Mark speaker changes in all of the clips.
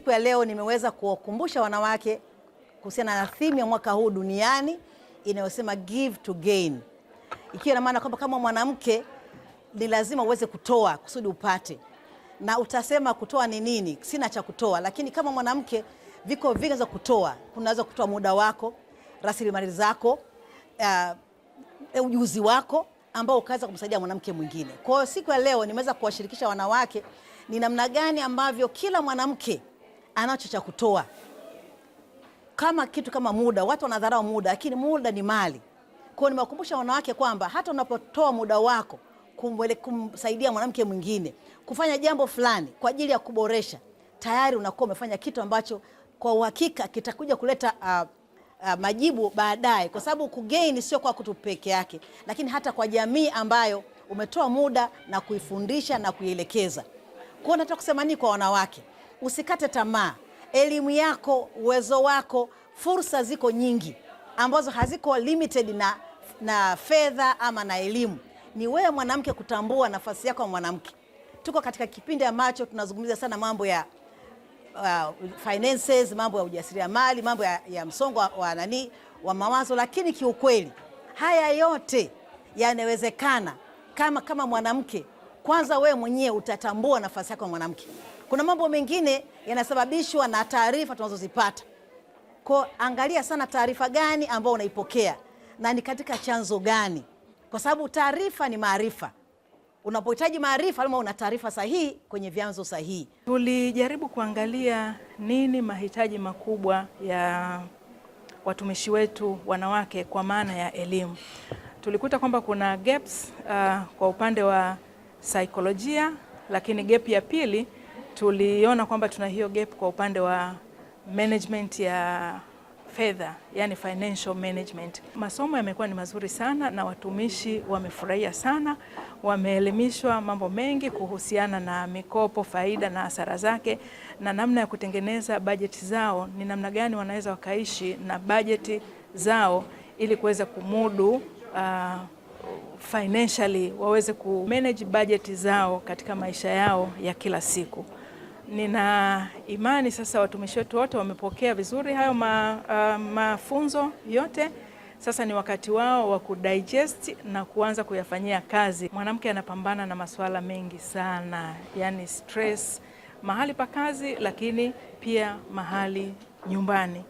Speaker 1: siku ya leo nimeweza kuwakumbusha wanawake kuhusiana na theme ya mwaka huu duniani inayosema give to gain. Ikiwa na maana kwamba kama mwanamke ni lazima uweze kutoa kusudi upate. Na utasema kutoa ni nini? Sina cha kutoa, lakini kama mwanamke viko vingi za kutoa. Unaweza kutoa muda wako, rasilimali zako, ujuzi wako ambao ukaweza kumsaidia mwanamke mwingine. Kwa hiyo siku ya leo nimeweza kuwashirikisha wanawake ni namna gani ambavyo kila mwanamke anacho cha kutoa. Kama kitu kama muda, watu wanadharau muda, lakini muda ni mali. Kwa hiyo nimewakumbusha wanawake kwamba hata unapotoa muda wako kumsaidia mwanamke mwingine kufanya jambo fulani kwa ajili ya kuboresha, tayari unakuwa umefanya kitu ambacho kwa uhakika kitakuja kuleta majibu baadaye, kwa sababu kugain sio kwa kutu peke yake, lakini hata kwa jamii ambayo umetoa muda na kuifundisha na kuielekeza. Kwa hiyo nataka kusema nini kwa wanawake? Usikate tamaa. Elimu yako, uwezo wako, fursa ziko nyingi ambazo haziko limited na fedha ama na elimu. Ni wewe mwanamke kutambua nafasi yako mwanamke. Tuko katika kipindi ambacho tunazungumzia sana mambo ya finances, mambo ya ujasiriamali, mambo ya msongo wa mawazo, lakini kiukweli haya yote yanawezekana kama mwanamke kwanza wewe mwenyewe utatambua nafasi yako mwanamke. Kuna mambo mengine yanasababishwa na taarifa tunazozipata. Kwa angalia sana taarifa gani ambayo unaipokea na ni katika chanzo gani, kwa sababu taarifa ni maarifa. Unapohitaji maarifa lazima una taarifa sahihi kwenye vyanzo sahihi.
Speaker 2: Tulijaribu kuangalia nini mahitaji makubwa ya watumishi wetu wanawake kwa maana ya elimu. Tulikuta kwamba kuna gaps kwa upande wa saikolojia, lakini gap ya pili tuliona kwamba tuna hiyo gap kwa upande wa management ya fedha, yani financial management. Masomo yamekuwa ni mazuri sana na watumishi wamefurahia sana, wameelimishwa mambo mengi kuhusiana na mikopo, faida na hasara zake, na namna ya kutengeneza bajeti zao, ni namna gani wanaweza wakaishi na bajeti zao ili kuweza kumudu financially, waweze kumanage bajeti zao katika maisha yao ya kila siku. Nina imani sasa watumishi wetu wote wamepokea vizuri hayo mafunzo yote. Sasa ni wakati wao wa kudigest na kuanza kuyafanyia kazi. Mwanamke anapambana na masuala mengi sana, yani stress mahali pa kazi, lakini pia mahali nyumbani.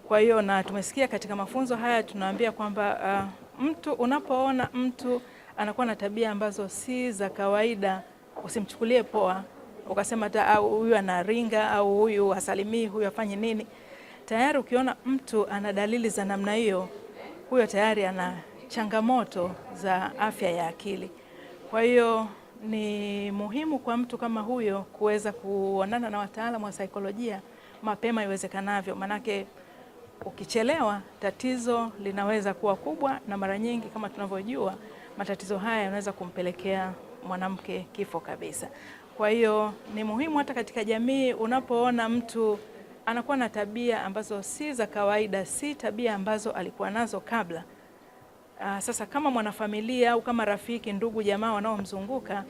Speaker 2: Kwa hiyo na tumesikia katika mafunzo haya tunaambia kwamba mtu unapoona mtu anakuwa na tabia ambazo si za kawaida, usimchukulie poa ukasema huyu anaringa au huyu hasalimii, huyu afanye nini. Tayari ukiona mtu ana dalili za namna hiyo, huyo tayari ana changamoto za afya ya akili. Kwa hiyo ni muhimu kwa mtu kama huyo kuweza kuonana na wataalamu wa saikolojia mapema iwezekanavyo, manake ukichelewa tatizo linaweza kuwa kubwa, na mara nyingi kama tunavyojua matatizo haya yanaweza kumpelekea mwanamke kifo kabisa. Kwa hiyo ni muhimu hata katika jamii unapoona mtu anakuwa na tabia ambazo si za kawaida, si tabia ambazo alikuwa nazo kabla. Sasa kama mwanafamilia au kama rafiki, ndugu, jamaa wanaomzunguka,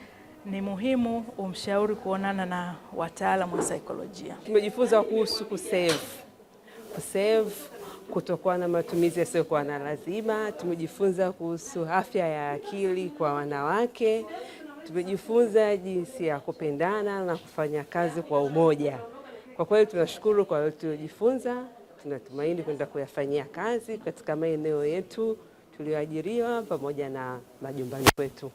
Speaker 2: ni muhimu umshauri kuonana na wataalamu wa saikolojia.
Speaker 3: Tumejifunza kuhusu kusave, kutokuwa na matumizi yasiyokuwa na lazima. Tumejifunza kuhusu afya ya akili kwa wanawake. Tumejifunza jinsi ya kupendana na kufanya kazi kwa umoja. Kwa kweli tunashukuru kwa yote tuliojifunza. Tunatumaini kwenda kuyafanyia kazi katika maeneo yetu tulioajiriwa pamoja na majumbani kwetu.